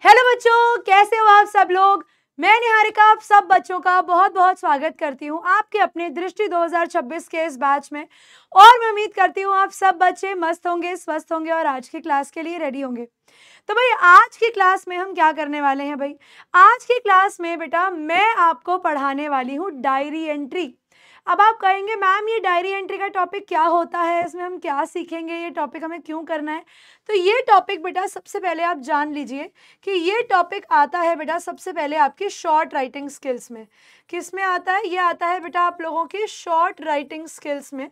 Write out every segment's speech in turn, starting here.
Hello बच्चों, कैसे हो आप सब लोग। मैं निहारिका आप सब बच्चों का बहुत बहुत स्वागत करती हूँ आपके अपने दृष्टि 2026 के इस बैच में। और मैं उम्मीद करती हूँ आप सब बच्चे मस्त होंगे, स्वस्थ होंगे और आज की क्लास के लिए रेडी होंगे। तो भाई आज की क्लास में हम क्या करने वाले हैं भाई, आज की क्लास में बेटा मैं आपको पढ़ाने वाली हूँ डायरी एंट्री। अब आप कहेंगे मैम ये डायरी एंट्री का टॉपिक क्या होता है, इसमें हम क्या सीखेंगे, ये टॉपिक हमें क्यों करना है। तो ये टॉपिक बेटा सबसे पहले आप जान लीजिए कि ये टॉपिक आता है बेटा सबसे पहले आपकी शॉर्ट राइटिंग स्किल्स में। किस में आता है? ये आता है बेटा आप लोगों की शॉर्ट राइटिंग स्किल्स में।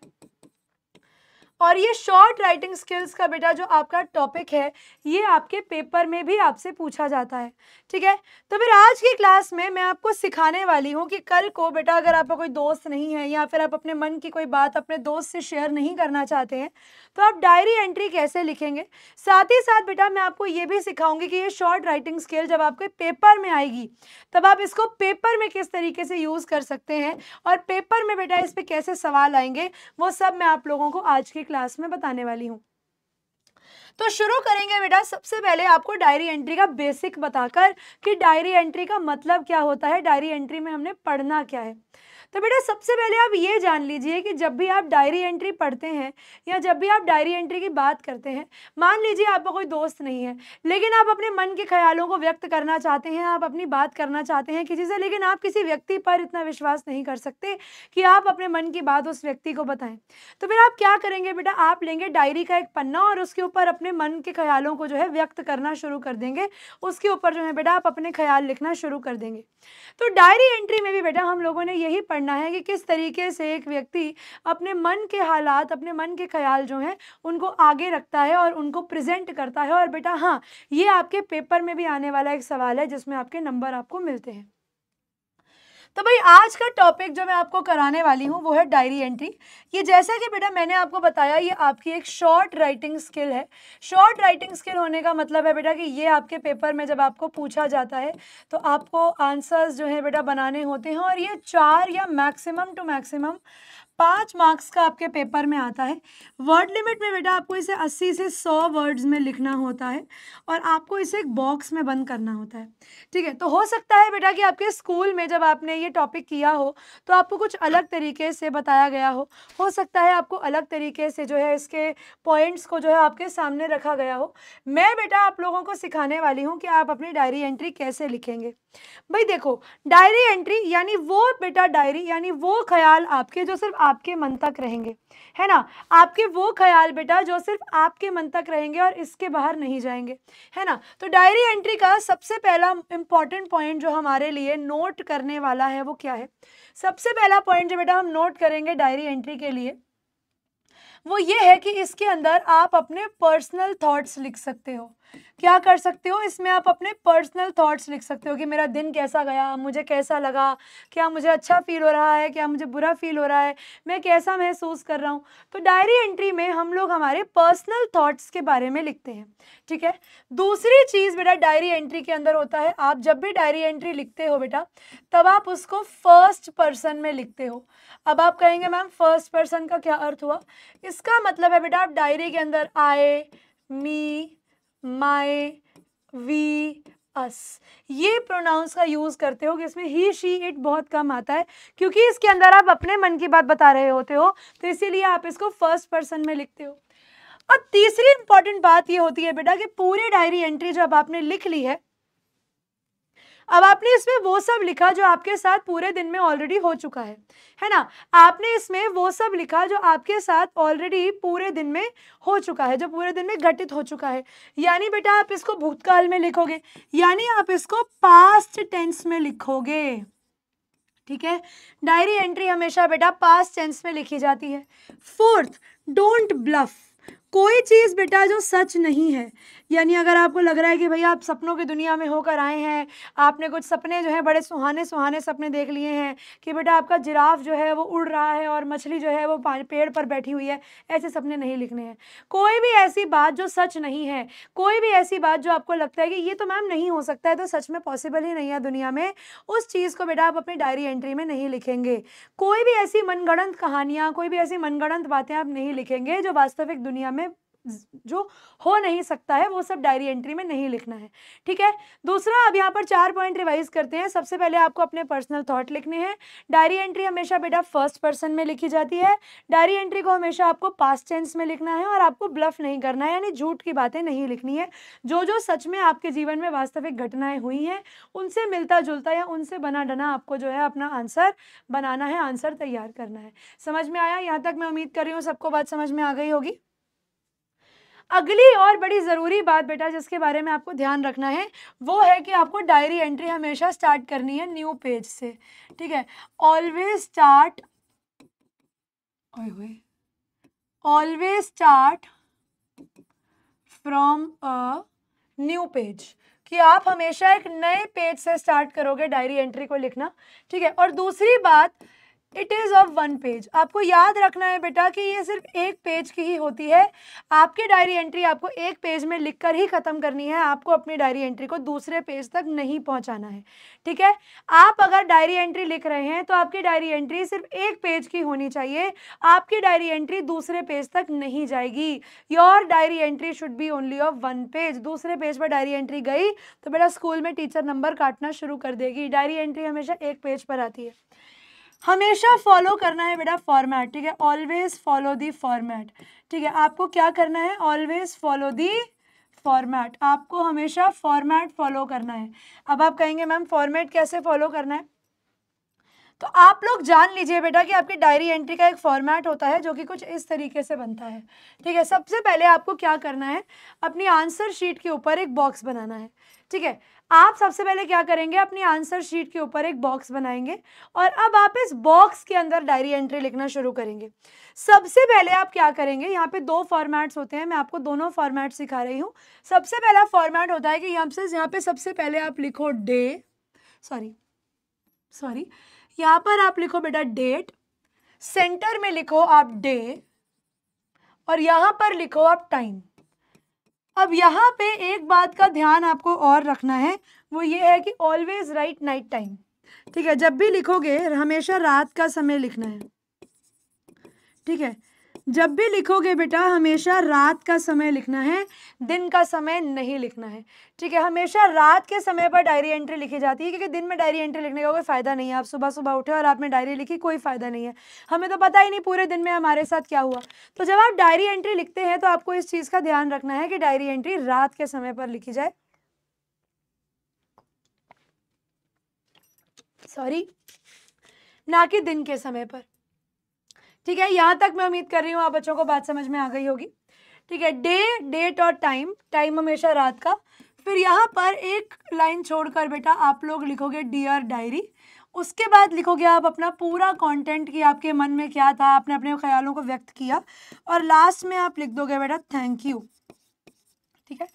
और ये शॉर्ट राइटिंग स्किल्स का बेटा जो आपका टॉपिक है ये आपके पेपर में भी आपसे पूछा जाता है, ठीक है। तो फिर आज की क्लास में मैं आपको सिखाने वाली हूँ कि कल को बेटा अगर आपका कोई दोस्त नहीं है या फिर आप अपने मन की कोई बात अपने दोस्त से शेयर नहीं करना चाहते हैं तो आप डायरी एंट्री कैसे लिखेंगे। साथ ही साथ बेटा मैं आपको ये भी सिखाऊंगी कि ये शॉर्ट राइटिंग स्किल जब आपके पेपर में आएगी तब आप इसको पेपर में किस तरीके से यूज़ कर सकते हैं और पेपर में बेटा इस पर कैसे सवाल आएंगे वो सब मैं आप लोगों को आज की क्लास में बताने वाली हूँ। तो शुरू करेंगे बेटा सबसे पहले आपको डायरी एंट्री का बेसिक बताकर कि डायरी एंट्री का मतलब क्या होता है, डायरी एंट्री में हमने पढ़ना क्या है। तो बेटा सबसे पहले आप ये जान लीजिए कि जब भी आप डायरी एंट्री पढ़ते हैं या जब भी आप डायरी एंट्री की बात करते हैं, मान लीजिए आपका कोई दोस्त नहीं है लेकिन आप अपने मन के ख्यालों को व्यक्त करना चाहते हैं, आप अपनी बात करना चाहते हैं किसी से, लेकिन आप किसी व्यक्ति पर इतना विश्वास नहीं कर सकते कि आप अपने मन की बात उस व्यक्ति को बताएं। तो फिर आप क्या करेंगे बेटा, आप लेंगे डायरी का एक पन्ना और उसके ऊपर अपने मन के ख्यालों को जो है व्यक्त करना शुरू कर देंगे। उसके ऊपर जो है बेटा आप अपने ख्याल लिखना शुरू कर देंगे। तो डायरी एंट्री में भी बेटा हम लोगों ने यही पढ़ना है कि किस तरीके से एक व्यक्ति अपने मन के हालात, अपने मन के ख्याल जो हैं उनको आगे रखता है और उनको प्रेजेंट करता है। और बेटा हाँ, ये आपके पेपर में भी आने वाला एक सवाल है जिसमें आपके नंबर आपको मिलते हैं। तो भाई आज का टॉपिक जो मैं आपको कराने वाली हूँ वो है डायरी एंट्री। ये जैसा कि बेटा मैंने आपको बताया ये आपकी एक शॉर्ट राइटिंग स्किल है। शॉर्ट राइटिंग स्किल होने का मतलब है बेटा कि ये आपके पेपर में जब आपको पूछा जाता है तो आपको आंसर्स जो है बेटा बनाने होते हैं और ये 4 या मैक्सिमम टू मैक्सिमम 5 मार्क्स का आपके पेपर में आता है। वर्ड लिमिट में बेटा आपको इसे 80 से 100 वर्ड्स में लिखना होता है और आपको इसे एक बॉक्स में बंद करना होता है, ठीक है। तो हो सकता है बेटा कि आपके स्कूल में जब आपने ये टॉपिक किया हो तो आपको कुछ अलग तरीके से बताया गया हो सकता है आपको अलग तरीके से जो है इसके पॉइंट्स को जो है आपके सामने रखा गया हो। मैं बेटा आप लोगों को सिखाने वाली हूँ कि आप अपनी डायरी एंट्री कैसे लिखेंगे। भाई देखो, डायरी एंट्री यानी वो बेटा डायरी यानी वो ख्याल आपके जो सिर्फ आपके मन तक रहेंगे, है ना। आपके वो ख्याल बेटा जो सिर्फ आपके मन तक रहेंगे और इसके बाहर नहीं जाएंगे, है ना। तो डायरी एंट्री का सबसे पहला इंपॉर्टेंट पॉइंट जो हमारे लिए नोट करने वाला है वो क्या है। सबसे पहला पॉइंट जो बेटा हम नोट करेंगे डायरी एंट्री के लिए वो ये है कि इसके अंदर आप अपने पर्सनल थॉट्स लिख सकते हो। क्या कर सकते हो, इसमें आप अपने पर्सनल थॉट्स लिख सकते हो कि मेरा दिन कैसा गया, मुझे कैसा लगा, क्या मुझे अच्छा फील हो रहा है, क्या मुझे बुरा फील हो रहा है, मैं कैसा महसूस कर रहा हूँ। तो डायरी एंट्री में हम लोग हमारे पर्सनल थॉट्स के बारे में लिखते हैं, ठीक है। दूसरी चीज़ बेटा डायरी एंट्री के अंदर होता है, आप जब भी डायरी एंट्री लिखते हो बेटा तब आप उसको फर्स्ट पर्सन में लिखते हो। अब आप कहेंगे मैम फर्स्ट पर्सन का क्या अर्थ हुआ। इसका मतलब है बेटा आप डायरी के अंदर आई, मी, माई, वी, अस ये प्रोनाउंस का यूज करते हो कि इसमें ही, शी, इट बहुत कम आता है क्योंकि इसके अंदर आप अपने मन की बात बता रहे होते हो तो इसीलिए आप इसको फर्स्ट पर्सन में लिखते हो। और तीसरी इंपॉर्टेंट बात ये होती है बेटा कि पूरी डायरी एंट्री जब आपने लिख ली है अब आपने इसमें वो सब लिखा जो आपके साथ पूरे दिन में ऑलरेडी हो चुका है ना। आपने इसमें वो सब लिखा जो आपके साथ ऑलरेडी पूरे दिन में हो चुका है, जो पूरे दिन में घटित हो चुका है। यानी बेटा आप इसको भूतकाल में लिखोगे, यानी आप इसको पास्ट टेंस में लिखोगे, ठीक है। डायरी एंट्री हमेशा बेटा पास्ट टेंस में लिखी जाती है। Fourth, don't bluff. कोई चीज़ बेटा जो सच नहीं है, यानी अगर आपको लग रहा है कि भाई आप सपनों की दुनिया में होकर आए हैं, आपने कुछ सपने जो है बड़े सुहाने सुहाने सपने देख लिए हैं कि बेटा आपका जिराफ जो है वो उड़ रहा है और मछली जो है वो पेड़ पर बैठी हुई है, ऐसे सपने नहीं लिखने हैं। कोई भी ऐसी बात जो सच नहीं है, कोई भी ऐसी बात जो आपको लगता है कि ये तो मैम नहीं हो सकता है, तो सच में पॉसिबल ही नहीं है दुनिया में, उस चीज़ को बेटा आप अपनी डायरी एंट्री में नहीं लिखेंगे। कोई भी ऐसी मनगढ़ंत कहानियाँ, कोई भी ऐसी मनगढ़ंत बातें आप नहीं लिखेंगे जो वास्तविक दुनिया में जो हो नहीं सकता है वो सब डायरी एंट्री में नहीं लिखना है, ठीक है। दूसरा, अब यहाँ पर 4 पॉइंट रिवाइज करते हैं। सबसे पहले आपको अपने पर्सनल थॉट लिखने हैं। डायरी एंट्री हमेशा बेटा फर्स्ट पर्सन में लिखी जाती है। डायरी एंट्री को हमेशा आपको पास्ट टेंस में लिखना है और आपको ब्लफ नहीं करना है, यानी झूठ की बातें नहीं लिखनी है। जो जो सच में आपके जीवन में वास्तविक घटनाएं हुई हैं उनसे मिलता जुलता या उनसे बना डना आपको जो है अपना आंसर बनाना है, आंसर तैयार करना है। समझ में आया? यहाँ तक मैं उम्मीद कर रही हूँ सबको बात समझ में आ गई होगी। अगली और बड़ी ज़रूरी बात बेटा जिसके बारे में आपको ध्यान रखना है वो है कि आपको डायरी एंट्री हमेशा स्टार्ट करनी है न्यू पेज से, ठीक है। Always start from a new page, कि आप हमेशा एक नए पेज से स्टार्ट करोगे डायरी एंट्री को लिखना, ठीक है। और दूसरी बात, इट इज़ ऑफ 1 पेज। आपको याद रखना है बेटा कि ये सिर्फ एक पेज की ही होती है। आपकी डायरी एंट्री आपको एक पेज में लिखकर ही ख़त्म करनी है, आपको अपनी डायरी एंट्री को दूसरे पेज तक नहीं पहुंचाना है, ठीक है। आप अगर डायरी एंट्री लिख रहे हैं तो आपकी डायरी एंट्री सिर्फ एक पेज की होनी चाहिए, आपकी डायरी एंट्री दूसरे पेज तक नहीं जाएगी। Your diary entry should be only of 1 page. दूसरे पेज पर डायरी एंट्री गई तो बेटा स्कूल में टीचर नंबर काटना शुरू कर देगी। डायरी एंट्री हमेशा एक पेज पर आती है। हमेशा फॉलो करना है बेटा फॉर्मेट, ठीक है। ऑलवेज फॉलो दी फॉर्मेट, ठीक है। आपको क्या करना है? Always follow the format. आपको हमेशा फॉर्मेट फॉलो करना है। अब आप कहेंगे मैम फॉर्मेट कैसे फॉलो करना है? तो आप लोग जान लीजिए बेटा कि आपकी डायरी एंट्री का एक फॉर्मेट होता है जो कि कुछ इस तरीके से बनता है, ठीक है। सबसे पहले आपको क्या करना है? अपनी आंसर शीट के ऊपर एक बॉक्स बनाना है, ठीक है। आप सबसे पहले क्या करेंगे? अपनी आंसर शीट के ऊपर एक बॉक्स बनाएंगे और अब आप इस बॉक्स के अंदर डायरी एंट्री लिखना शुरू करेंगे। सबसे पहले आप क्या करेंगे? यहाँ पे 2 फॉर्मेट्स होते हैं, मैं आपको दोनों फॉर्मेट सिखा रही हूँ। सबसे पहला फॉर्मेट होता है कि यहाँ पे सबसे पहले आप लिखो यहाँ पर आप लिखो बेटा डेट, सेंटर में लिखो आप डे और यहाँ पर लिखो आप टाइम। अब यहाँ पे एक बात का ध्यान आपको और रखना है, वो ये है कि ऑलवेज राइट नाइट टाइम, ठीक है। जब भी लिखोगे हमेशा रात का समय लिखना है, ठीक है। जब भी लिखोगे बेटा हमेशा रात का समय लिखना है, दिन का समय नहीं लिखना है, ठीक है। हमेशा रात के समय पर डायरी एंट्री लिखी जाती है क्योंकि दिन में डायरी एंट्री लिखने का कोई फ़ायदा नहीं है। आप सुबह सुबह उठे और आपने डायरी लिखी, कोई फ़ायदा नहीं है। हमें तो पता ही नहीं पूरे दिन में हमारे साथ क्या हुआ। तो जब आप डायरी एंट्री लिखते हैं तो आपको इस चीज़ का ध्यान रखना है कि डायरी एंट्री रात के समय पर लिखी जाए, ना कि दिन के समय पर, ठीक है। यहाँ तक मैं उम्मीद कर रही हूँ आप बच्चों को बात समझ में आ गई होगी, ठीक है। डे, डेट और टाइम, टाइम हमेशा रात का। फिर यहाँ पर एक लाइन छोड़कर बेटा आप लोग लिखोगे डियर डायरी। उसके बाद लिखोगे आप अपना पूरा कंटेंट कि आपके मन में क्या था, आपने अपने ख्यालों को व्यक्त किया और लास्ट में आप लिख दोगे बेटा थैंक यू, ठीक है।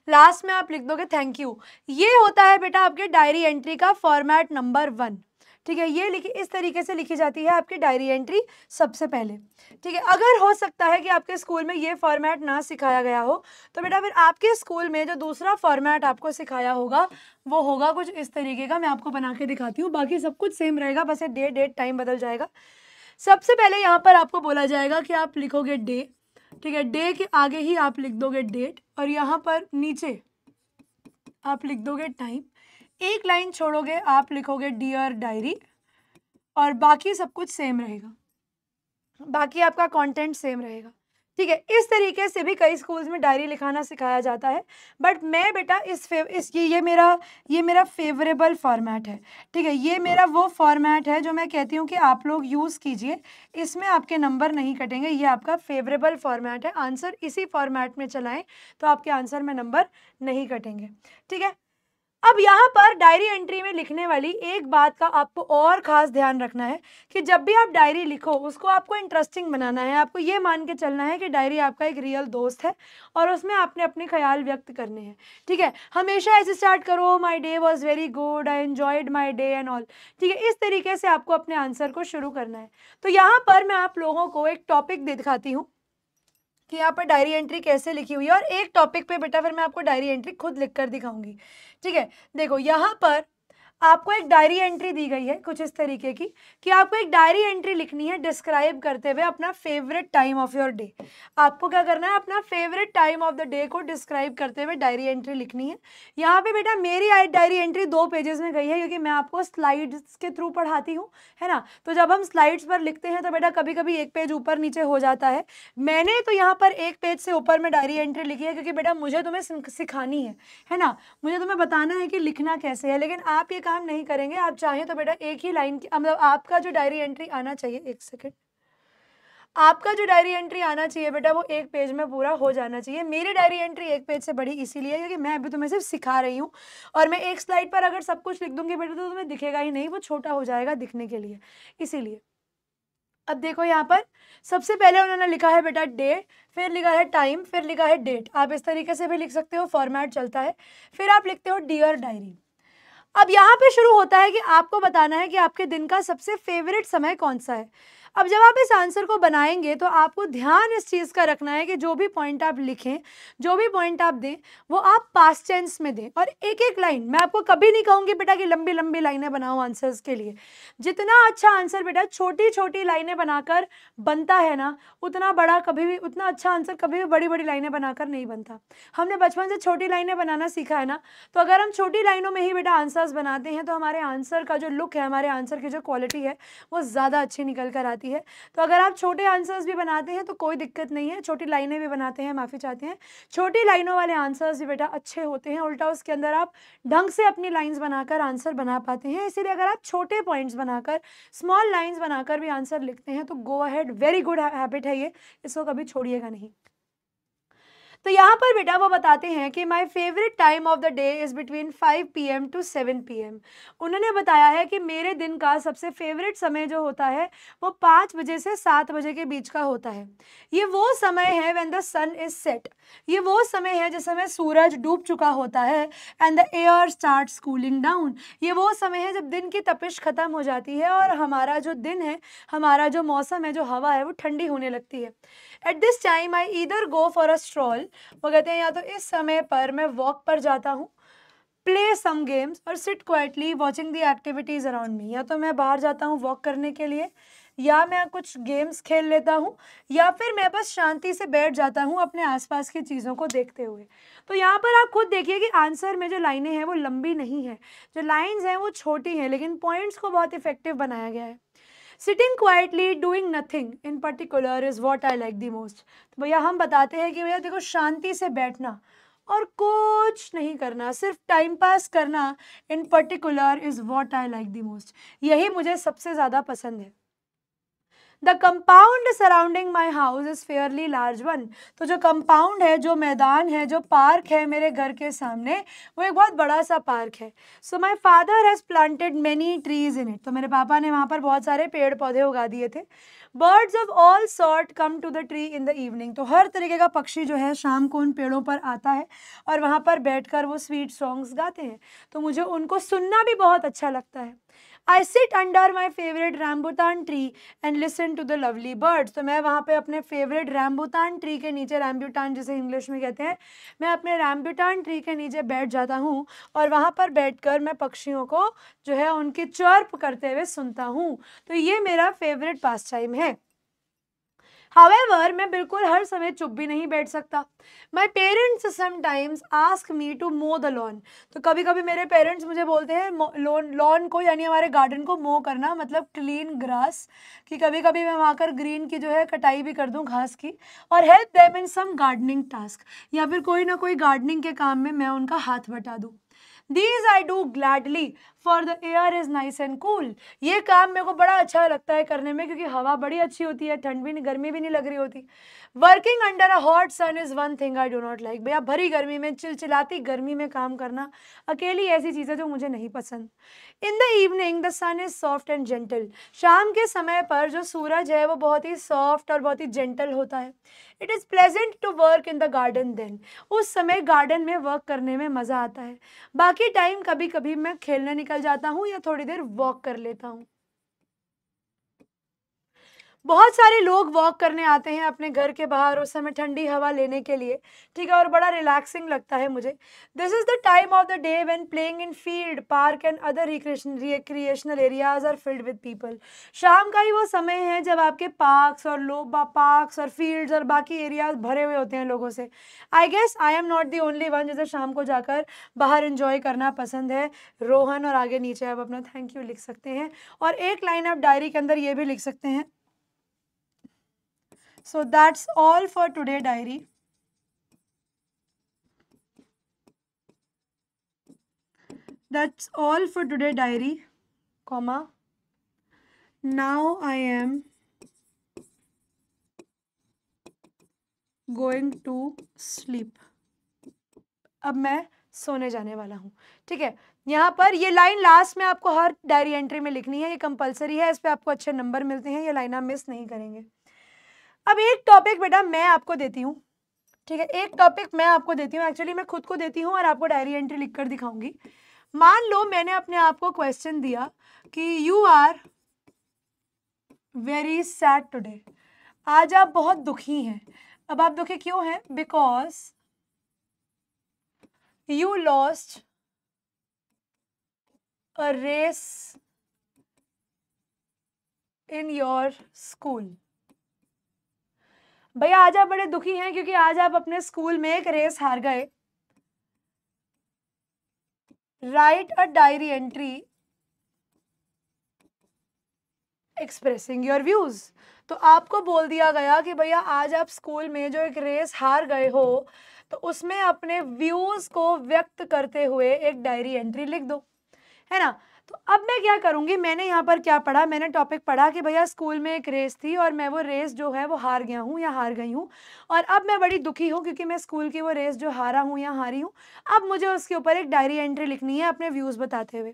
लास्ट में आप लिख दोगे थैंक यू। ये होता है बेटा आपके डायरी एंट्री का फॉर्मेट नंबर 1, ठीक है। ये इस तरीके से लिखी जाती है आपकी डायरी एंट्री सबसे पहले, ठीक है। अगर हो सकता है कि आपके स्कूल में ये फॉर्मेट ना सिखाया गया हो तो बेटा फिर आपके स्कूल में जो दूसरा फॉर्मेट आपको सिखाया होगा वो होगा कुछ इस तरीके का। मैं आपको बना के दिखाती हूँ, बाकी सब कुछ सेम रहेगा, बस ये डे, डेट, टाइम बदल जाएगा। सबसे पहले यहाँ पर आपको बोला जाएगा कि आप लिखोगे डे, ठीक है। डे के आगे ही आप लिख दोगे डेट और यहाँ पर नीचे आप लिख दोगे टाइम। एक लाइन छोड़ोगे आप लिखोगे डियर डायरी और बाकी सब कुछ सेम रहेगा, बाकी आपका कंटेंट सेम रहेगा, ठीक है। इस तरीके से भी कई स्कूल्स में डायरी लिखाना सिखाया जाता है, बट मैं बेटा ये मेरा फेवरेबल फॉर्मेट है, ठीक है। ये मेरा वो फॉर्मेट है जो मैं कहती हूँ कि आप लोग यूज़ कीजिए, इसमें आपके नंबर नहीं कटेंगे। ये आपका फेवरेबल फॉर्मेट है, आंसर इसी फॉर्मेट में चलाएं तो आपके आंसर में नंबर नहीं कटेंगे, ठीक है। अब यहाँ पर डायरी एंट्री में लिखने वाली एक बात का आपको और ख़ास ध्यान रखना है कि जब भी आप डायरी लिखो उसको आपको इंटरेस्टिंग बनाना है। आपको ये मान के चलना है कि डायरी आपका एक रियल दोस्त है और उसमें आपने अपने ख्याल व्यक्त करने हैं, ठीक है। हमेशा ऐसे स्टार्ट करो, my day was very good, I enjoyed my day and all, ठीक है। इस तरीके से आपको अपने आंसर को शुरू करना है। तो यहाँ पर मैं आप लोगों को एक टॉपिक दिखाती हूँ कि यहाँ पर डायरी एंट्री कैसे लिखी हुई है और एक टॉपिक पे बेटा फिर मैं आपको डायरी एंट्री खुद लिखकर दिखाऊंगी, ठीक है। देखो यहाँ पर आपको एक डायरी एंट्री दी गई है कुछ इस तरीके की कि आपको एक डायरी एंट्री लिखनी है डिस्क्राइब करते हुए अपना favourite time of your day. आपको क्या करना है, अपना favourite time of the day को डिस्क्राइब करते हुए डायरी एंट्री लिखनी है। यहाँ पे बेटा मेरी डायरी एंट्री 2 पेजेस में गई है क्योंकि मैं आपको स्लाइड्स के थ्रू पढ़ाती हूँ, है ना। तो जब हम स्लाइड्स पर लिखते हैं तो बेटा कभी कभी एक पेज ऊपर नीचे हो जाता है। मैंने तो यहाँ पर एक पेज से ऊपर में डायरी एंट्री लिखी है क्योंकि बेटा मुझे तुम्हें सिखानी है ना, मुझे तुम्हें बताना है कि लिखना कैसे है। लेकिन आप ये काम नहीं करेंगे, आप चाहें तो बेटा एक ही लाइन की, मतलब आपका जो डायरी एंट्री आना चाहिए, एक सेकेंड, आपका जो डायरी एंट्री आना चाहिए बेटा वो एक पेज में पूरा हो जाना चाहिए। मेरी डायरी एंट्री एक पेज से बड़ी इसीलिए क्योंकि मैं अभी तुम्हें सिर्फ सिखा रही हूँ, और मैं एक स्लाइड पर अगर सब कुछ लिख दूंगी बेटा तो तुम्हें दिखेगा ही नहीं, वो छोटा हो जाएगा दिखने के लिए, इसीलिए। अब देखो यहाँ पर सबसे पहले उन्होंने लिखा है बेटा डे, फिर लिखा है टाइम, फिर लिखा है डेट। आप इस तरीके से भी लिख सकते हो, फॉर्मेट चलता है। फिर आप लिखते हो डियर डायरी। अब यहाँ पे शुरू होता है कि आपको बताना है कि आपके दिन का सबसे फेवरेट समय कौन सा है। अब जब आप इस आंसर को बनाएंगे तो आपको ध्यान इस चीज़ का रखना है कि जो भी पॉइंट आप लिखें, जो भी पॉइंट आप दें, वो आप पास्ट टेंस में दें। और एक एक लाइन, मैं आपको कभी नहीं कहूँगी बेटा कि लंबी लंबी लाइनें बनाओ आंसर्स के लिए। जितना अच्छा आंसर बेटा छोटी छोटी लाइनें बनाकर बनता है ना, उतना बड़ा कभी भी, उतना अच्छा आंसर कभी भी बड़ी बड़ी लाइनें बनाकर नहीं बनता। हमने बचपन से छोटी लाइनें बनाना सीखा है ना, तो अगर हम छोटी लाइनों में ही बेटा आंसर्स बनाते हैं तो हमारे आंसर का जो लुक है, हमारे आंसर की जो क्वालिटी है, वो ज़्यादा अच्छी निकल कर आती है। तो अगर आप छोटे आंसर्स भी बनाते हैं तो कोई दिक्कत नहीं है, छोटी लाइनें भी बनाते हैं, माफ़ी चाहते हैं, छोटी लाइनों वाले आंसर्स भी बेटा अच्छे होते हैं। उल्टा उसके अंदर आप ढंग से अपनी लाइन्स बनाकर आंसर बना पाते हैं। इसीलिए अगर आप छोटे पॉइंट्स बनाकर, स्मॉल लाइन्स बनाकर भी आंसर लिखते हैं तो go ahead, very good habit है ये, इसको कभी छोड़िएगा नहीं। तो यहाँ पर बेटा वो बताते हैं कि my favourite time of the day is between 5 PM to 7 PM। उन्होंने बताया है कि मेरे दिन का सबसे फेवरेट समय जो होता है वो 5 बजे से 7 बजे के बीच का होता है। ये वो समय है when the sun is set, ये वो समय है जिस समय सूरज डूब चुका होता है। And the air starts cooling down, ये वो समय है जब दिन की तपिश खत्म हो जाती है और हमारा जो दिन है, हमारा जो मौसम है, जो हवा है, वो ठंडी होने लगती है। At this time I either go for a stroll, वो कहते हैं या तो इस समय पर मैं वॉक पर जाता हूँ, प्ले सम गेम्स, और sit quietly watching the activities around me. या तो मैं बाहर जाता हूँ वॉक करने के लिए, या मैं कुछ गेम्स खेल लेता हूँ, या फिर मैं बस शांति से बैठ जाता हूँ अपने आसपास की चीज़ों को देखते हुए। तो यहाँ पर आप खुद देखिए कि आंसर में जो लाइनें हैं वो लंबी नहीं है, जो लाइन्स हैं वो छोटी हैं, लेकिन पॉइंट्स को बहुत इफेक्टिव बनाया गया है। Sitting quietly doing nothing in particular is what I like the most. तो भैया हम बताते हैं कि भैया देखो, शांति से बैठना और कुछ नहीं करना, सिर्फ टाइम पास करना, इन particular is what I like the most, यही मुझे सबसे ज़्यादा पसंद है। The compound surrounding my house is fairly large one. तो जो कंपाउंड है, जो मैदान है, जो पार्क है मेरे घर के सामने, वो एक बहुत बड़ा सा पार्क है। So my father has planted many trees in it. तो मेरे पापा ने वहाँ पर बहुत सारे पेड़ पौधे उगा दिए थे। Birds of all sort come to the tree in the evening. तो हर तरीके का पक्षी जो है शाम को उन पेड़ों पर आता है और वहाँ पर बैठकर वो स्वीट सॉन्ग्स गाते हैं, तो मुझे उनको सुनना भी बहुत अच्छा लगता है। I sit under my favorite rambutan tree and listen to the lovely birds। तो मैं वहाँ पे अपने फेवरेट रैम्बुटान ट्री के नीचे, रैम्बुटान जिसे इंग्लिश में कहते हैं, मैं अपने रैम्बुटान ट्री के नीचे बैठ जाता हूँ और वहाँ पर बैठकर मैं पक्षियों को जो है उनकी चर्प करते हुए सुनता हूँ। तो ये मेरा फेवरेट पास टाइम है। However, मैं बिल्कुल हर समय चुप भी नहीं बैठ सकता। My parents sometimes ask me to mow the lawn। तो कभी कभी मेरे पेरेंट्स मुझे बोलते हैं लॉन को, यानी हमारे गार्डन को मो करना, मतलब क्लीन ग्रास, कि कभी कभी मैं वहाँ कर ग्रीन की जो है कटाई भी कर दूँ घास की, और help them in some gardening task, या फिर कोई ना कोई गार्डनिंग के काम में मैं उनका हाथ बटा दूँ। These I do gladly for the air is nice and cool। ये काम मेरे को बड़ा अच्छा लगता है करने में क्योंकि हवा बड़ी अच्छी होती है, ठंड भी नहीं, गर्मी भी नहीं लग रही होती। Working under a hot sun is one thing I do not like. भैया भरी गर्मी में, चिलचिलाती गर्मी में काम करना अकेली ऐसी चीज़ है जो मुझे नहीं पसंद। In the evening the sun is soft and gentle. शाम के समय पर जो सूरज है वो बहुत ही सॉफ्ट और बहुत ही जेंटल होता है। It is pleasant to work in the garden then. उस समय गार्डन में वर्क करने में मज़ा आता है। बाकी टाइम कभी कभी मैं खेलने निकल जाता हूँ या थोड़ी देर वॉक कर लेता हूँ। बहुत सारे लोग वॉक करने आते हैं अपने घर के बाहर उस समय ठंडी हवा लेने के लिए, ठीक है, और बड़ा रिलैक्सिंग लगता है मुझे। This is the time of the day when playing in field, park and other recreational areas are filled with people. शाम का ही वो समय है जब आपके पार्क्स और फील्ड्स और बाकी एरियाज भरे हुए होते हैं लोगों से। I guess I am not the only one जिसे शाम को जाकर बाहर इंजॉय करना पसंद है। रोहन, और आगे नीचे आप अपना थैंक यू लिख सकते हैं, और एक लाइन आप डायरी के अंदर ये भी लिख सकते हैं। So that's all for today diary. That's all for today diary, comma. Now I am going to sleep. अब मैं सोने जाने वाला हूँ, ठीक है। यहाँ पर ये लाइन लास्ट में आपको हर डायरी एंट्री में लिखनी है, ये कंपलसरी है, इस पर आपको अच्छे नंबर मिलते हैं, ये लाइन आप मिस नहीं करेंगे। अब एक टॉपिक बेटा मैं आपको देती हूँ, ठीक है, एक टॉपिक मैं आपको देती हूँ, एक्चुअली मैं खुद को देती हूँ और आपको डायरी एंट्री लिखकर दिखाऊंगी। मान लो मैंने अपने आप को क्वेश्चन दिया कि you are very sad today, आज आप बहुत दुखी हैं। अब आप दुखी क्यों हैं? Because you lost a race in your school. भैया आज आप बड़े दुखी हैं क्योंकि आज आप अपने स्कूल में एक रेस हार गए। Right a diary entry expressing your views. तो आपको बोल दिया गया कि भैया आज आप स्कूल में जो एक रेस हार गए हो, तो उसमें अपने व्यूज को व्यक्त करते हुए एक डायरी एंट्री लिख दो, है ना। तो अब मैं क्या करूंगी, मैंने यहाँ पर क्या पढ़ा, मैंने टॉपिक पढ़ा कि भैया स्कूल में एक रेस थी और मैं वो रेस जो है वो हार गया हूँ या हार गई हूँ, और अब मैं बड़ी दुखी हूँ क्योंकि मैं स्कूल की वो रेस जो हारा हूँ या हारी हूँ। अब मुझे उसके ऊपर एक डायरी एंट्री लिखनी है अपने व्यूज़ बताते हुए।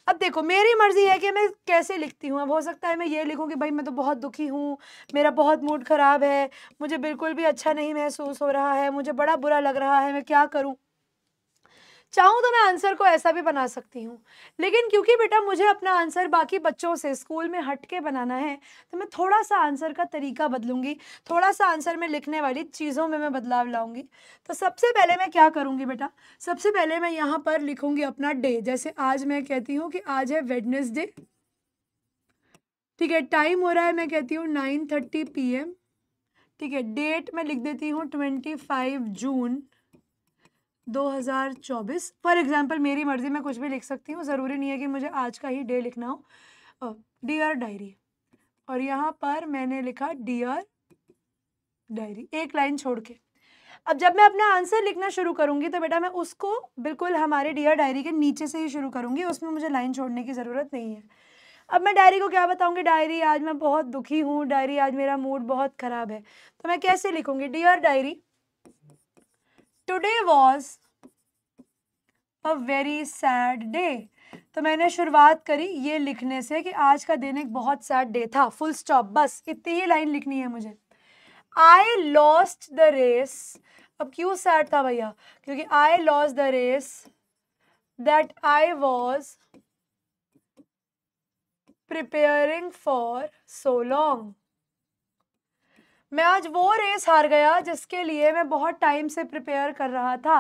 अब देखो मेरी मर्जी है कि मैं कैसे लिखती हूँ। अब हो सकता है मैं ये लिखूँ कि भाई मैं तो बहुत दुखी हूँ, मेरा बहुत मूड ख़राब है, मुझे बिल्कुल भी अच्छा नहीं महसूस हो रहा है, मुझे बड़ा बुरा लग रहा है, मैं क्या करूँ। चाहूँ तो मैं आंसर को ऐसा भी बना सकती हूँ, लेकिन क्योंकि बेटा मुझे अपना आंसर बाकी बच्चों से स्कूल में हट के बनाना है, तो मैं थोड़ा सा आंसर का तरीका बदलूंगी, थोड़ा सा आंसर में लिखने वाली चीज़ों में मैं बदलाव लाऊंगी। तो सबसे पहले मैं क्या करूँगी बेटा, सबसे पहले मैं यहाँ पर लिखूंगी अपना डे। जैसे आज मैं कहती हूँ कि आज है वेडनेसडे, ठीक है, टाइम हो रहा है मैं कहती हूँ 9:30 PM, ठीक है, डेट मैं लिख देती हूँ 25 जून 2024। फॉर एग्जाम्पल मेरी मर्जी, मैं कुछ भी लिख सकती हूँ, ज़रूरी नहीं है कि मुझे आज का ही डे लिखना हो। डियर डायरी, और यहाँ पर मैंने लिखा डियर डायरी, एक लाइन छोड़ के। अब जब मैं अपना आंसर लिखना शुरू करूँगी तो बेटा मैं उसको बिल्कुल हमारे डियर डायरी के नीचे से ही शुरू करूँगी, उसमें मुझे लाइन छोड़ने की ज़रूरत नहीं है। अब मैं डायरी को क्या बताऊँगी, डायरी आज मैं बहुत दुखी हूँ, डायरी आज मेरा मूड बहुत ख़राब है। तो मैं कैसे लिखूँगी, dear diary, today was a very sad day. तो मैंने शुरुआत करी ये लिखने से कि आज का दिन एक बहुत सैड डे था, फुल स्टॉप, बस इतनी ही लाइन लिखनी है मुझे। आई लॉस्ट द रेस, अब क्यों सैड था भैया, क्योंकि I lost the race that I was preparing for so long. मैं आज वो रेस हार गया जिसके लिए मैं बहुत टाइम से प्रिपेयर कर रहा था।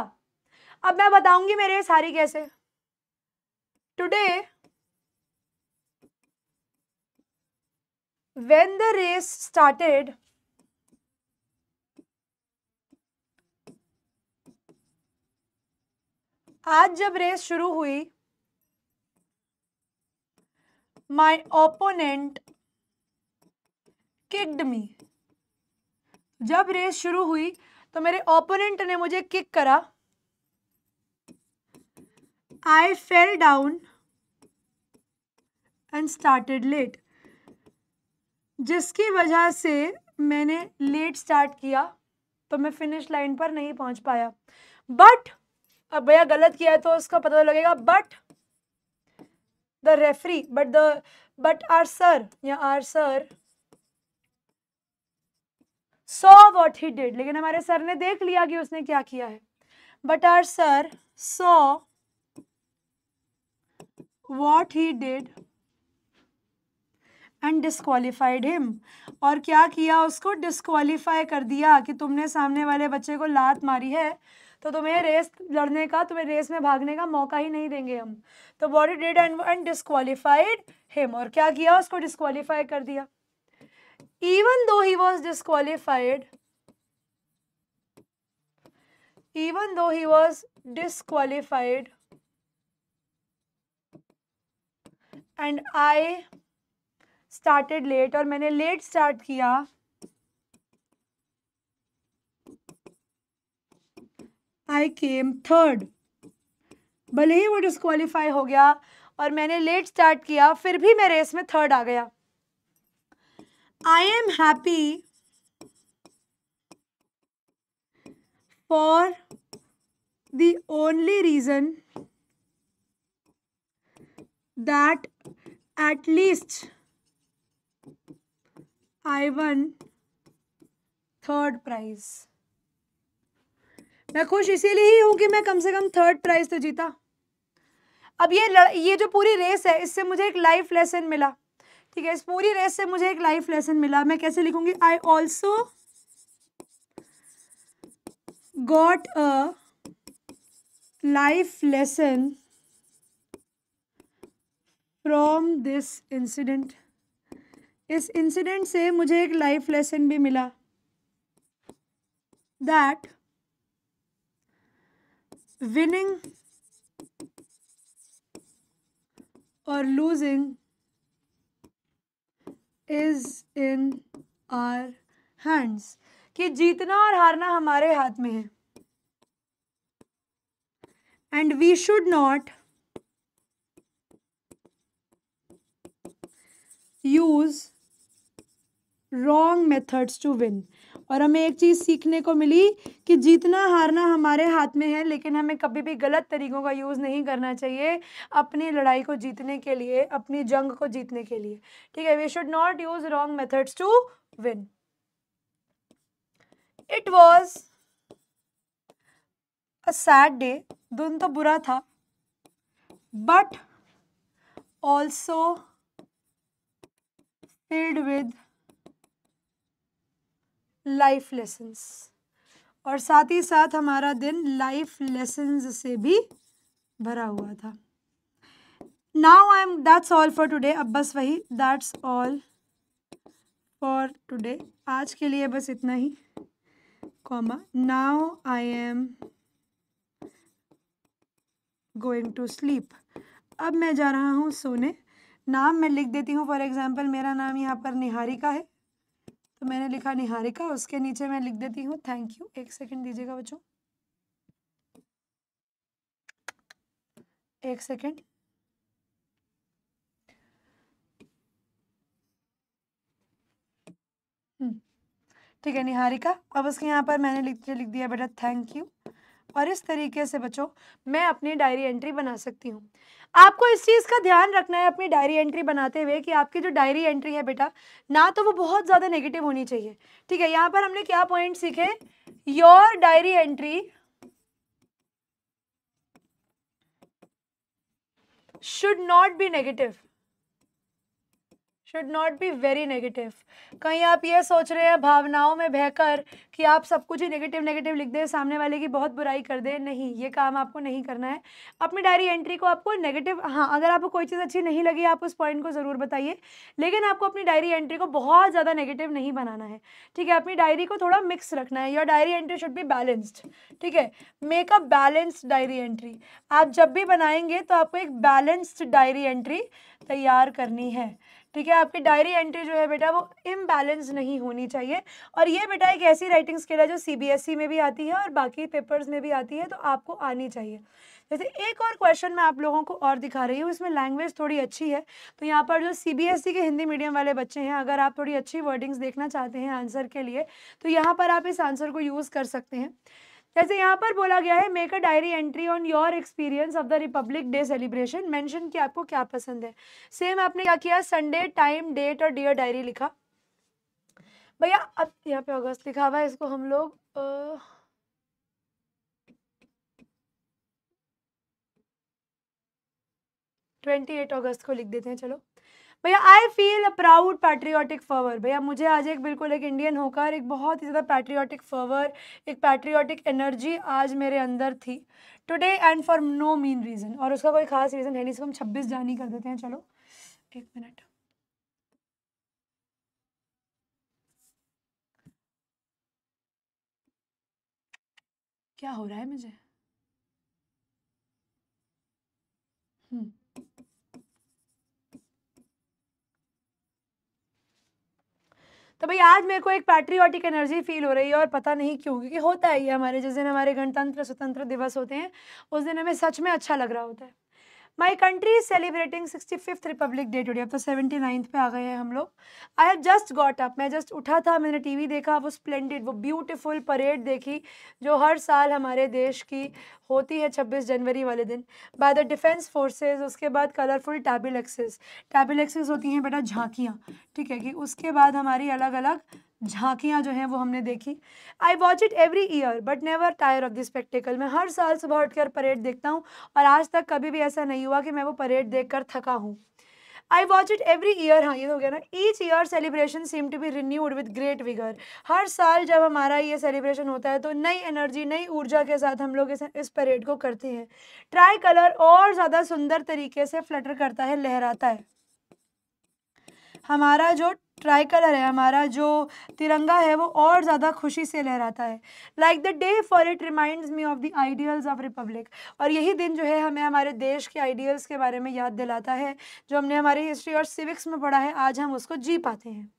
अब मैं बताऊंगी मैं रेस हारी कैसे। Today when the race started, आज जब रेस शुरू हुई, माई ओपोनेंट किक्ड मी। जब रेस शुरू हुई तो मेरे ओपोनेंट ने मुझे किक करा। I fell down and started late, जिसकी वजह से मैंने लेट स्टार्ट किया तो मैं फिनिश लाइन पर नहीं पहुंच पाया। बट अब भैया गलत किया है तो उसका पता लगेगा। But the referee, but our sir या our sir saw what he did, लेकिन हमारे सर ने देख लिया कि उसने क्या किया है। But our sir saw what he did and disqualified him, और क्या किया, उसको डिस्क्वालीफाई कर दिया कि तुमने सामने वाले बच्चे को लात मारी है तो तुम्हें रेस लड़ने का, तुम्हें रेस में भागने का मौका ही नहीं देंगे हम। तो what it did and disqualified him, और क्या किया, उसको डिस्क्वालीफाई कर दिया। Even though he was disqualified, even though he was disqualified and I started late, और मैंने लेट स्टार्ट किया, I came third, भले ही वो डिस्क्वालीफाई हो गया और मैंने लेट स्टार्ट किया फिर भी मैं रेस में थर्ड आ गया। I am happy for the only reason that at least I won third prize, मैं खुश इसीलिए ही हूं कि मैं कम से कम थर्ड प्राइज तो जीता। अब ये जो पूरी रेस है इससे मुझे एक लाइफ लेसन मिला, ठीक है, इस पूरी रेस से मुझे एक लाइफ लेसन मिला। मैं कैसे लिखूंगी, I also got a life lesson from this incident, इस इंसिडेंट से मुझे एक लाइफ लेसन भी मिला, दैट विनिंग और losing is in our hands, कि जीतना और हारना हमारे हाथ में है। And we should not use wrong methods to win, और हमें एक चीज़ सीखने को मिली कि जीतना हारना हमारे हाथ में है, लेकिन हमें कभी भी गलत तरीकों का यूज़ नहीं करना चाहिए अपनी लड़ाई को जीतने के लिए, अपनी जंग को जीतने के लिए, ठीक है। We should not use wrong methods to win. It was a sad day, दिन तो बुरा था, but also filled with life lessons, और साथ ही साथ हमारा दिन लाइफ लेसन्स से भी भरा हुआ था। Now I M, that's all for today, अब बस वही, दैट्स ऑल फॉर टुडे, आज के लिए बस इतना ही, comma, now I am going to sleep, अब मैं जा रहा हूँ सोने। नाम मैं लिख देती हूँ, फॉर एग्जाम्पल मेरा नाम यहाँ पर निहारिका है, तो मैंने लिखा निहारिका, उसके नीचे मैं लिख देती हूँ थैंक यू। एक सेकंड दीजिएगा बच्चों, एक सेकंड। ठीक है निहारिका, अब उसके यहाँ पर मैंने लिख दिया बेटा थैंक यू, और इस तरीके से बच्चों मैं अपनी डायरी एंट्री बना सकती हूँ। आपको इस चीज़ का ध्यान रखना है अपनी डायरी एंट्री बनाते हुए कि आपकी जो डायरी एंट्री है बेटा, ना तो वो बहुत ज़्यादा नेगेटिव होनी चाहिए, ठीक है। यहाँ पर हमने क्या पॉइंट सीखे, your diary entry should not be negative, should not be very negative. कहीं आप ये सोच रहे हैं भावनाओं में बहकर कि आप सब कुछ ही नेगेटिव नेगेटिव लिख दें, सामने वाले की बहुत बुराई कर दें, नहीं, ये काम आपको नहीं करना है। अपनी डायरी एंट्री को आपको नेगेटिव, हाँ अगर आपको कोई चीज़ अच्छी नहीं लगी आप उस पॉइंट को ज़रूर बताइए, लेकिन आपको अपनी डायरी एंट्री को बहुत ज़्यादा नेगेटिव नहीं बनाना है, ठीक है। अपनी डायरी को थोड़ा मिक्स रखना है, your diary entry should be balanced, ठीक है। Make a balanced diary entry, आप जब भी बनाएंगे तो आपको एक बैलेंस्ड डायरी एंट्री तैयार करनी है, ठीक है। आपकी डायरी एंट्री जो है बेटा वो इम्बैलेंस नहीं होनी चाहिए, और ये बेटा एक ऐसी राइटिंग स्किल है जो सीबीएसई में भी आती है और बाकी पेपर्स में भी आती है, तो आपको आनी चाहिए। जैसे एक और क्वेश्चन मैं आप लोगों को और दिखा रही हूँ, इसमें लैंग्वेज थोड़ी अच्छी है, तो यहाँ पर जो सीबीएसई के हिंदी मीडियम वाले बच्चे हैं, अगर आप थोड़ी अच्छी वर्डिंग्स देखना चाहते हैं आंसर के लिए, तो यहाँ पर आप इस आंसर को यूज़ कर सकते हैं। जैसे यहाँ पर बोला गया है make a diary entry on your experience of the Republic day celebration, mention कि आपको क्या पसंद है। सेम आपने क्या किया, संडे, टाइम, डेट और डियर डायरी लिखा। भैया अब यहाँ पे अगस्त लिखा हुआ है, इसको हम लोग 28 अगस्त को लिख देते हैं, चलो। भैया I feel a proud patriotic fervour, भैया मुझे आज एक बिल्कुल एक इंडियन होकर एक बहुत ही ज़्यादा पैट्रियोटिक फर्वर, एक पैट्रियोटिक एनर्जी आज मेरे अंदर थी today and for no mean reason, और उसका कोई खास रीज़न है नहीं, इसको हम 26 जानी कर देते हैं। चलो 1 मिनट, क्या हो रहा है मुझे? तो भाई आज मेरे को एक पैट्रियोटिक एनर्जी फील हो रही है, और पता नहीं क्यों, क्योंकि होता है ये हमारे जिस दिन हमारे गणतंत्र स्वतंत्र दिवस होते हैं उस दिन हमें सच में अच्छा लग रहा होता है। My country is celebrating 65th Republic day today. अब तो 79th पे आ गए हैं हम लोग। I have just got up, मैं जस्ट उठा था, मैंने टीवी देखा, वो स्प्लेंडेड, वो ब्यूटीफुल परेड देखी जो हर साल हमारे देश की होती है 26 जनवरी वाले दिन बाय द डिफेंस फोर्सेज। उसके बाद कलरफुल टैबिलेक्सेस होती हैं बेटा झांकियाँ, ठीक है, कि उसके बाद हमारी अलग अलग झांकियाँ जो हैं वो हमने देखी। आई watch it every year but never tyre of this spectacled. मैं हर साल सुबह उठकर परेड देखता हूँ और आज तक कभी भी ऐसा नहीं हुआ कि मैं वो परेड देखकर थका हूँ। I watch it every year, हाँ ये हो गया ना। Each year celebration seem to be renewed with great vigour. हर साल जब हमारा ये सेलिब्रेशन होता है तो नई एनर्जी, नई ऊर्जा के साथ हम लोग इस परेड को करते हैं। ट्राई कलर और ज़्यादा सुंदर तरीके से फ्लटर करता है, लहराता है। हमारा जो ट्राई कलर है, हमारा जो तिरंगा है, वो और ज़्यादा खुशी से लहराता है। Like the day for it reminds me of the ideals of Republic. और यही दिन जो है हमें हमारे देश के आइडियल्स के बारे में याद दिलाता है, जो हमने हमारी हिस्ट्री और सिविक्स में पढ़ा है, आज हम उसको जी पाते हैं।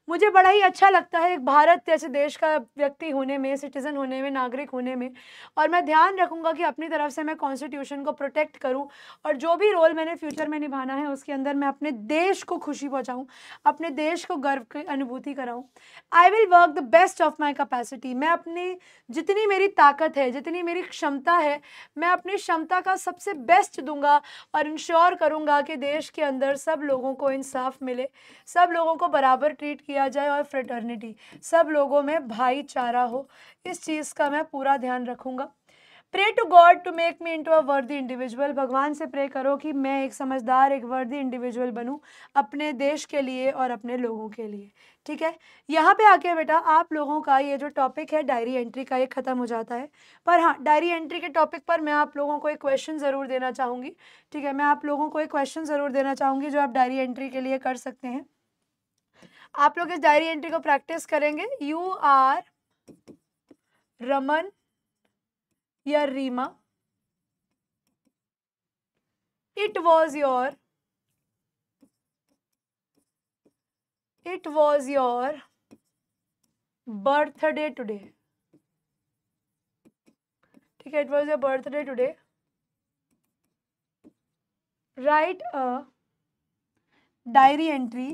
मुझे बड़ा ही अच्छा लगता है एक भारत जैसे देश का व्यक्ति होने में, सिटीज़न होने में, नागरिक होने में, और मैं ध्यान रखूंगा कि अपनी तरफ से मैं कॉन्स्टिट्यूशन को प्रोटेक्ट करूं, और जो भी रोल मैंने फ्यूचर में निभाना है उसके अंदर मैं अपने देश को खुशी पहुंचाऊं, अपने देश को गर्व की अनुभूति कराऊं। I will work the best of my capacity. मैं अपनी जितनी मेरी ताकत है, जितनी मेरी क्षमता है, मैं अपनी क्षमता का सबसे बेस्ट दूंगा और इंश्योर करूंगा कि देश के अंदर सब लोगों को इंसाफ मिले, सब लोगों को बराबर ट्रीट किया जाए, और फ्रेटर्निटी, सब लोगों में भाईचारा हो। इस चीज़ का मैं पूरा ध्यान रखूंगा। Pray to God to make me into a worthy individual. भगवान से प्रे करो कि मैं एक समझदार, एक वर्दी इंडिविजुअल बनूं अपने देश के लिए और अपने लोगों के लिए, ठीक है। यहाँ पे आके बेटा आप लोगों का ये जो टॉपिक है डायरी एंट्री का, ये ख़त्म हो जाता है। पर हाँ, डायरी एंट्री के टॉपिक पर मैं आप लोगों को एक क्वेश्चन ज़रूर देना चाहूँगी, ठीक है। मैं आप लोगों को एक क्वेश्चन ज़रूर देना चाहूँगी जो आप डायरी एंट्री के लिए कर सकते हैं। आप लोग इस डायरी एंट्री को प्रैक्टिस करेंगे। यू आर रमन या Reema, it was your birthday today, ठीक है, it was your birthday today. Write a diary entry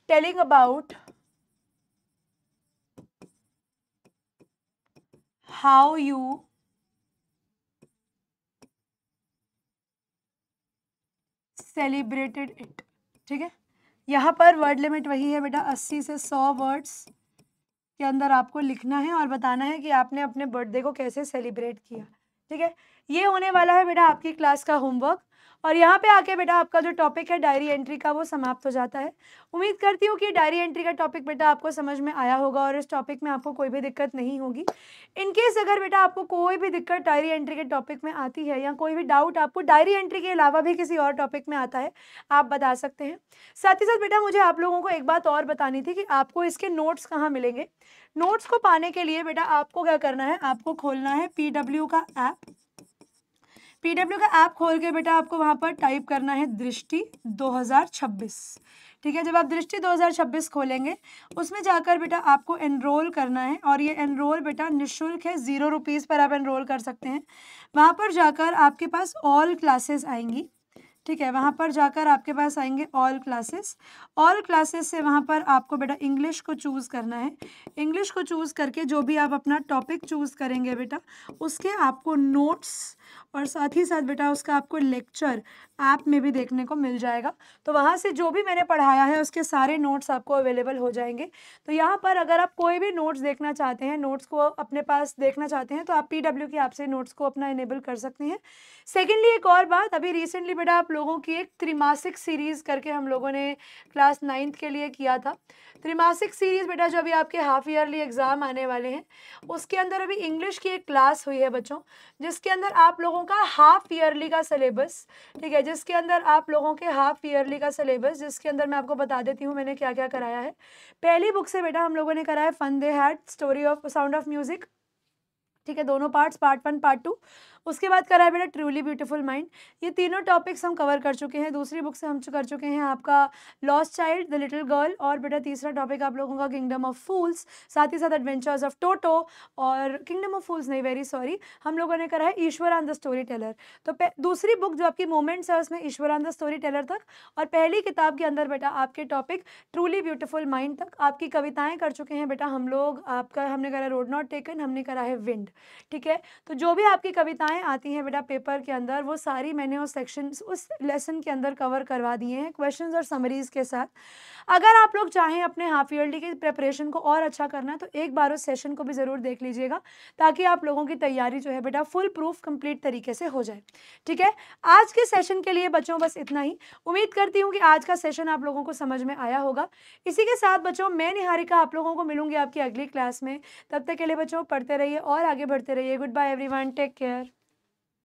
telling about how you celebrated it, ठीक है। यहाँ पर वर्ड लिमिट वही है बेटा, 80 से 100 वर्ड्स के अंदर आपको लिखना है और बताना है कि आपने अपने बर्थडे को कैसे सेलिब्रेट किया, ठीक है। ये होने वाला है बेटा आपकी क्लास का होमवर्क, और यहाँ पे आके बेटा आपका जो टॉपिक है डायरी एंट्री का वो समाप्त हो जाता है। उम्मीद करती हूँ कि डायरी एंट्री का टॉपिक बेटा आपको समझ में आया होगा और इस टॉपिक में आपको कोई भी दिक्कत नहीं होगी। इनकेस अगर बेटा आपको कोई भी दिक्कत डायरी एंट्री के टॉपिक में आती है, या कोई भी डाउट आपको डायरी एंट्री के अलावा भी किसी और टॉपिक में आता है, आप बता सकते हैं। साथ ही साथ बेटा मुझे आप लोगों को एक बात और बतानी थी कि आपको इसके नोट्स कहाँ मिलेंगे। नोट्स को पाने के लिए बेटा आपको क्या करना है, आपको खोलना है PW का ऐप। PW का ऐप खोल के बेटा आपको वहाँ पर टाइप करना है दृष्टि 2026, ठीक है। जब आप दृष्टि 2026 खोलेंगे उसमें जाकर बेटा आपको एनरोल करना है, और ये एनरोल बेटा निःशुल्क है, 0 रुपीज़ पर आप एनरोल कर सकते हैं। वहाँ पर जाकर आपके पास ऑल क्लासेस आएंगी, ठीक है। वहाँ पर जाकर आपके पास आएंगे ऑल क्लासेस से वहाँ पर आपको बेटा इंग्लिश को चूज़ करना है। इंग्लिश को चूज़ करके जो भी आप अपना टॉपिक चूज़ करेंगे बेटा, उसके आपको नोट्स और साथ ही साथ बेटा उसका आपको लेक्चर ऐप में भी देखने को मिल जाएगा। तो वहाँ से जो भी मैंने पढ़ाया है उसके सारे नोट्स आपको अवेलेबल हो जाएंगे। तो यहाँ पर अगर आप कोई भी नोट्स देखना चाहते हैं, नोट्स को अपने पास देखना चाहते हैं, तो आप PW की ऐप से नोट्स को अपना इनेबल कर सकते हैं। सेकेंडली एक और बात, अभी रिसेंटली बेटा आप लोगों की एक त्रिमासिक सीरीज़ करके हम लोगों ने क्लास 9th के लिए किया था। त्रिमासिक सीरीज़ बेटा जो अभी आपके हाफ ईयरली एग्ज़ाम आने वाले हैं, उसके अंदर अभी इंग्लिश की एक क्लास हुई है बच्चों, जिसके अंदर आप लोगों का हाफ ईयरली का सिलेबस, ठीक है, जिसके अंदर आप लोगों के हाफ ईयरली का सिलेबस, जिसके अंदर मैं आपको बता देती हूँ मैंने क्या क्या कराया है। पहली बुक से बेटा हम लोगों ने कराया fun they had, story of sound of music, ठीक है, दोनों पार्ट्स, पार्ट 1 पार्ट 2। उसके बाद करा है बेटा ट्रूली ब्यूटीफुल माइंड। ये तीनों टॉपिक्स हम कवर कर चुके हैं। दूसरी बुक से हम कर चुके हैं आपका lost child, the little girl, और बेटा तीसरा टॉपिक आप लोगों का किंगडम ऑफ फूल्स, साथ ही साथ एडवेंचर्स ऑफ टोटो, और किंगडम ऑफ फूल्स नहीं, वेरी सॉरी, हम लोगों ने करा है ईश्वरान द स्टोरी टेलर। तो दूसरी बुक जो आपकी मोमेंट्स है उसमें ईश्वरान द स्टोरी टेलर तक, और पहली किताब के अंदर बेटा आपके टॉपिक ट्रूली ब्यूटीफुल माइंड तक। आपकी कविताएं कर चुके हैं बेटा हम लोग, आपका हमने करा रोड नॉट टेकन, हमने करा है विंड, ठीक है। तो जो भी आपकी कविताएं आती हैं बेटा पेपर के अंदर, वो सारी मैंने उस सेक्शन, उस लेसन के अंदर कवर करवा दिए हैं क्वेश्चंस और समरीज के साथ। अगर आप लोग चाहें अपने हाफ ईयरली की प्रिपरेशन को और अच्छा करना है तो एक बार उस सेशन को भी ज़रूर देख लीजिएगा, ताकि आप लोगों की तैयारी जो है बेटा फुल प्रूफ कंप्लीट तरीके से हो जाए, ठीक है। आज के सेशन के लिए बच्चों बस इतना ही। उम्मीद करती हूँ कि आज का सेशन आप लोगों को समझ में आया होगा। इसी के साथ बच्चों मैं निहारिका आप लोगों को मिलूंगी आपकी अगली क्लास में। तब तक के लिए बच्चों पढ़ते रहिए और आगे बढ़ते रहिए। Good bye everyone, take care.